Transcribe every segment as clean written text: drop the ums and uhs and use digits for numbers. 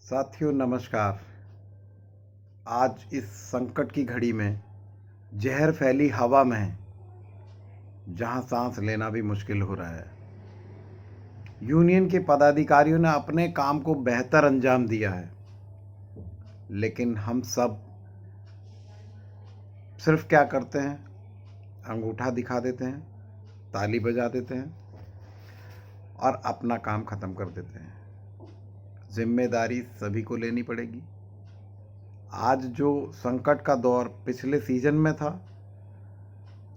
साथियों नमस्कार। आज इस संकट की घड़ी में जहर फैली हवा में है, जहां सांस लेना भी मुश्किल हो रहा है। यूनियन के पदाधिकारियों ने अपने काम को बेहतर अंजाम दिया है, लेकिन हम सब सिर्फ क्या करते हैं, अंगूठा दिखा देते हैं, ताली बजा देते हैं और अपना काम ख़त्म कर देते हैं। जिम्मेदारी सभी को लेनी पड़ेगी। आज जो संकट का दौर पिछले सीजन में था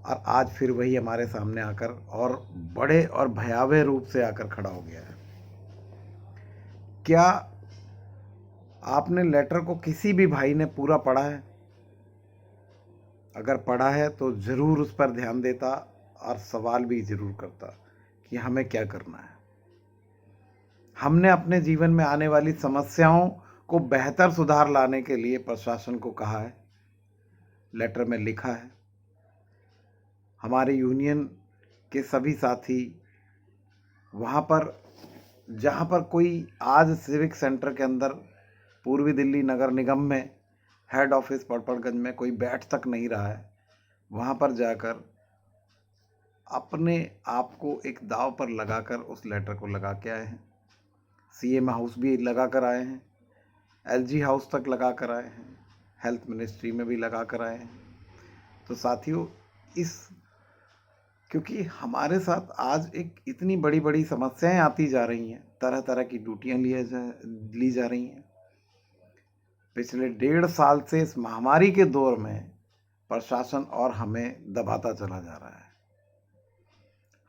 और आज फिर वही हमारे सामने आकर और बड़े और भयावह रूप से आकर खड़ा हो गया है। क्या आपने लेटर को किसी भी भाई ने पूरा पढ़ा है? अगर पढ़ा है तो ज़रूर उस पर ध्यान देता और सवाल भी ज़रूर करता कि हमें क्या करना है। हमने अपने जीवन में आने वाली समस्याओं को बेहतर सुधार लाने के लिए प्रशासन को कहा है, लेटर में लिखा है। हमारे यूनियन के सभी साथी वहाँ पर, जहाँ पर कोई आज सिविक सेंटर के अंदर पूर्वी दिल्ली नगर निगम में हेड ऑफिस पड़पड़गंज में कोई बैठ तक नहीं रहा है, वहाँ पर जाकर अपने आप को एक दाव पर लगाकर उस लेटर को लगा के आए हैं। सीएम हाउस भी लगा कर आए हैं, एलजी हाउस तक लगा कर आए हैं, हेल्थ मिनिस्ट्री में भी लगा कर आए हैं। तो साथियों, क्योंकि हमारे साथ आज एक इतनी बड़ी बड़ी समस्याएं आती जा रही हैं, तरह तरह की ड्यूटियां ली जा रही हैं। पिछले 1.5 साल से इस महामारी के दौर में प्रशासन और हमें दबाता चला जा रहा है,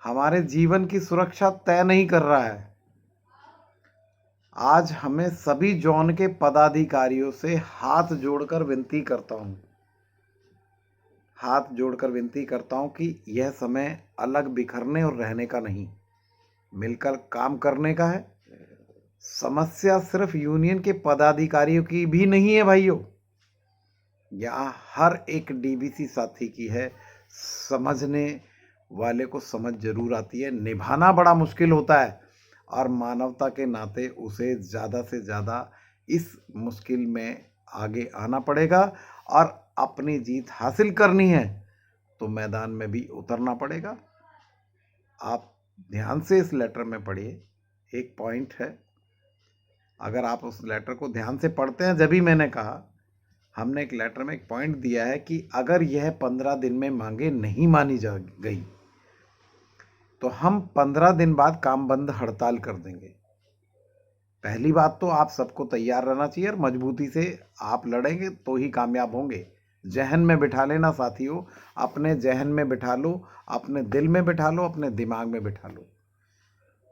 हमारे जीवन की सुरक्षा तय नहीं कर रहा है। आज हमें सभी जोन के पदाधिकारियों से हाथ जोड़कर विनती करता हूं कि यह समय अलग बिखरने और रहने का नहीं, मिलकर काम करने का है। समस्या सिर्फ यूनियन के पदाधिकारियों की भी नहीं है भाइयों, यहाँ हर एक डीबीसी साथी की है। समझने वाले को समझ जरूर आती है, निभाना बड़ा मुश्किल होता है और मानवता के नाते उसे ज़्यादा से ज़्यादा इस मुश्किल में आगे आना पड़ेगा और अपनी जीत हासिल करनी है तो मैदान में भी उतरना पड़ेगा। आप ध्यान से इस लेटर में पढ़िए, एक पॉइंट है। अगर आप उस लेटर को ध्यान से पढ़ते हैं, जब ही मैंने कहा, हमने एक लेटर में एक पॉइंट दिया है कि अगर यह 15 दिन में मांगे नहीं मानी जा गई तो हम 15 दिन बाद काम बंद हड़ताल कर देंगे। पहली बात तो आप सबको तैयार रहना चाहिए और मजबूती से आप लड़ेंगे तो ही कामयाब होंगे। जहन में बिठा लेना साथियों, अपने जहन में बिठा लो, अपने दिल में बिठा लो, अपने दिमाग में बिठा लो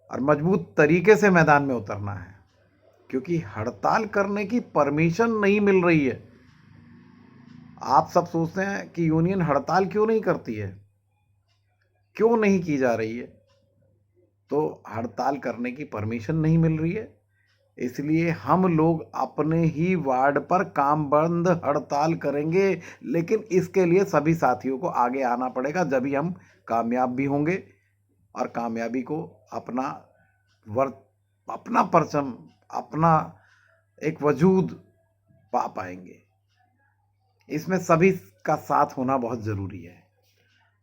और मजबूत तरीके से मैदान में उतरना है, क्योंकि हड़ताल करने की परमिशन नहीं मिल रही है। आप सब सोचते हैं कि यूनियन हड़ताल क्यों नहीं करती है, क्यों नहीं की जा रही है? तो हड़ताल करने की परमिशन नहीं मिल रही है, इसलिए हम लोग अपने ही वार्ड पर काम बंद हड़ताल करेंगे। लेकिन इसके लिए सभी साथियों को आगे आना पड़ेगा, जब ही हम कामयाब भी होंगे और कामयाबी को अपना परचम, अपना एक वजूद पा पाएंगे। इसमें सभी का साथ होना बहुत ज़रूरी है,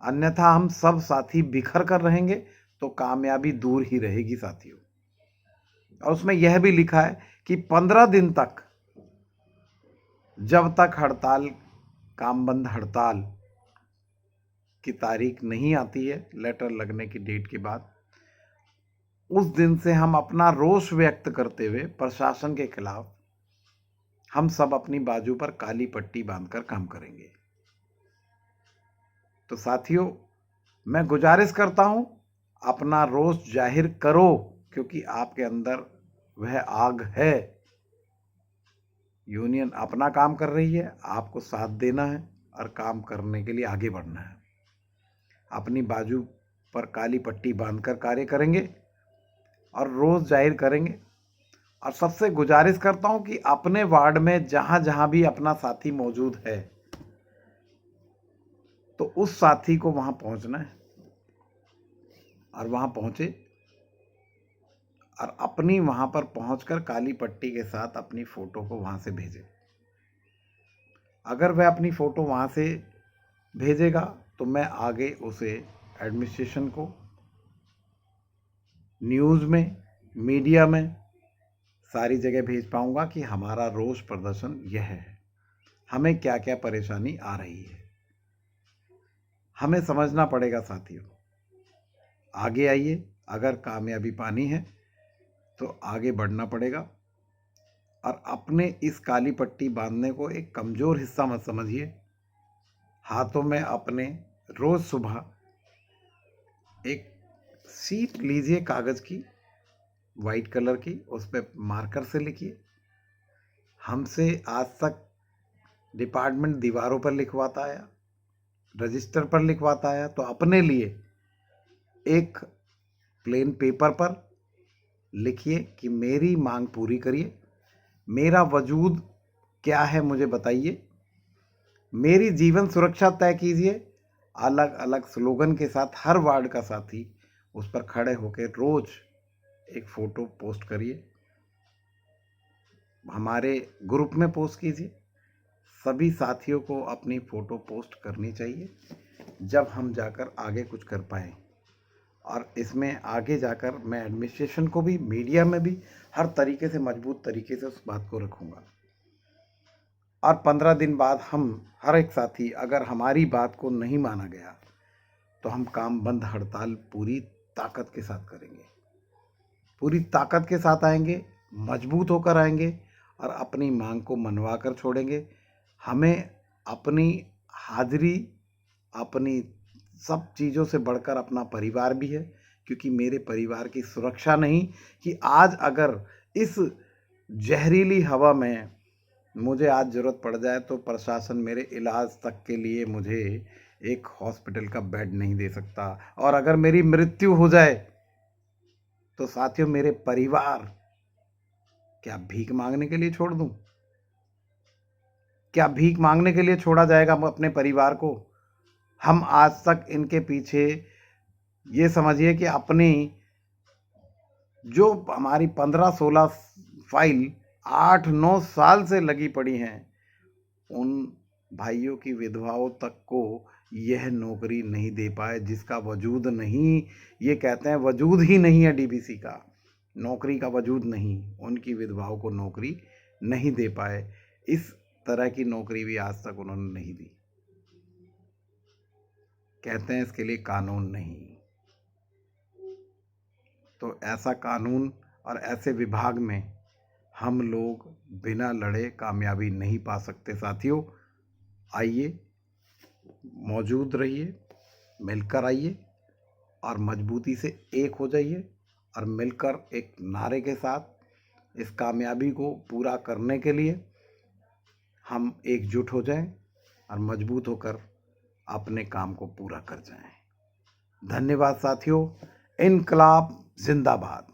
अन्यथा हम सब साथी बिखर कर रहेंगे तो कामयाबी दूर ही रहेगी साथियों। और उसमें यह भी लिखा है कि 15 दिन तक, जब तक हड़ताल, काम बंद हड़ताल की तारीख नहीं आती है लेटर लगने की डेट के बाद, उस दिन से हम अपना रोष व्यक्त करते हुए प्रशासन के खिलाफ हम सब अपनी बाजू पर काली पट्टी बांधकर काम करेंगे। तो साथियों, मैं गुजारिश करता हूं, अपना रोष जाहिर करो, क्योंकि आपके अंदर वह आग है। यूनियन अपना काम कर रही है, आपको साथ देना है और काम करने के लिए आगे बढ़ना है। अपनी बाजू पर काली पट्टी बांधकर कार्य करेंगे और रोष जाहिर करेंगे। और सबसे गुजारिश करता हूं कि अपने वार्ड में जहां जहां भी अपना साथी मौजूद है तो उस साथी को वहां पहुंचना है और वहां पहुंचे, और अपनी वहाँ पर पहुँचकर काली पट्टी के साथ अपनी फ़ोटो को वहाँ से भेजे। अगर वह अपनी फ़ोटो वहाँ से भेजेगा तो मैं आगे उसे एडमिनिस्ट्रेशन को, न्यूज़ में, मीडिया में, सारी जगह भेज पाऊँगा कि हमारा रोष प्रदर्शन यह है, हमें क्या क्या परेशानी आ रही है। हमें समझना पड़ेगा साथियों। आगे आइए, अगर कामयाबी पानी है तो आगे बढ़ना पड़ेगा और अपने इस काली पट्टी बांधने को एक कमज़ोर हिस्सा मत समझिए। हाथों में अपने रोज़ सुबह एक शीट लीजिए कागज़ की, वाइट कलर की, उस पर मार्कर से लिखिए। हमसे आज तक डिपार्टमेंट दीवारों पर लिखवाता आया, रजिस्टर पर लिखवाता आया, तो अपने लिए एक प्लेन पेपर पर लिखिए कि मेरी मांग पूरी करिए, मेरा वजूद क्या है मुझे बताइए, मेरी जीवन सुरक्षा तय कीजिए। अलग अलग स्लोगन के साथ हर वार्ड का साथी उस पर खड़े होकर रोज एक फ़ोटो पोस्ट करिए, हमारे ग्रुप में पोस्ट कीजिए। सभी साथियों को अपनी फ़ोटो पोस्ट करनी चाहिए जब हम जाकर आगे कुछ कर पाएँ। और इसमें आगे जाकर मैं एडमिनिस्ट्रेशन को भी, मीडिया में भी हर तरीके से, मजबूत तरीके से उस बात को रखूँगा। और 15 दिन बाद हम हर एक साथी, अगर हमारी बात को नहीं माना गया तो हम काम बंद हड़ताल पूरी ताकत के साथ करेंगे, पूरी ताकत के साथ आएंगे, मजबूत होकर आएंगे और अपनी मांग को मनवा कर छोड़ेंगे। हमें अपनी हाजिरी, अपनी सब चीज़ों से बढ़कर अपना परिवार भी है, क्योंकि मेरे परिवार की सुरक्षा नहीं कि आज अगर इस जहरीली हवा में मुझे आज ज़रूरत पड़ जाए तो प्रशासन मेरे इलाज तक के लिए मुझे एक हॉस्पिटल का बेड नहीं दे सकता। और अगर मेरी मृत्यु हो जाए तो साथियों, मेरे परिवार क्या भीख मांगने के लिए छोड़ दूं? क्या भीख मांगने के लिए छोड़ा जाएगा अपने परिवार को? हम आज तक इनके पीछे, ये समझिए कि अपनी जो हमारी 15-16 फाइल 8-9 साल से लगी पड़ी हैं, उन भाइयों की विधवाओं तक को यह नौकरी नहीं दे पाए, जिसका वजूद नहीं, ये कहते हैं वजूद ही नहीं है डीबीसी का, नौकरी का वजूद नहीं, उनकी विधवाओं को नौकरी नहीं दे पाए। इस तरह की नौकरी भी आज तक उन्होंने नहीं दी। कहते हैं इसके लिए कानून नहीं। तो ऐसा कानून और ऐसे विभाग में हम लोग बिना लड़े कामयाबी नहीं पा सकते। साथियों, आइए, मौजूद रहिए, मिलकर आइए और मजबूती से एक हो जाइए और मिलकर एक नारे के साथ इस कामयाबी को पूरा करने के लिए हम एकजुट हो जाएं और मजबूत होकर अपने काम को पूरा कर जाएं। धन्यवाद साथियों। इनकलाब जिंदाबाद।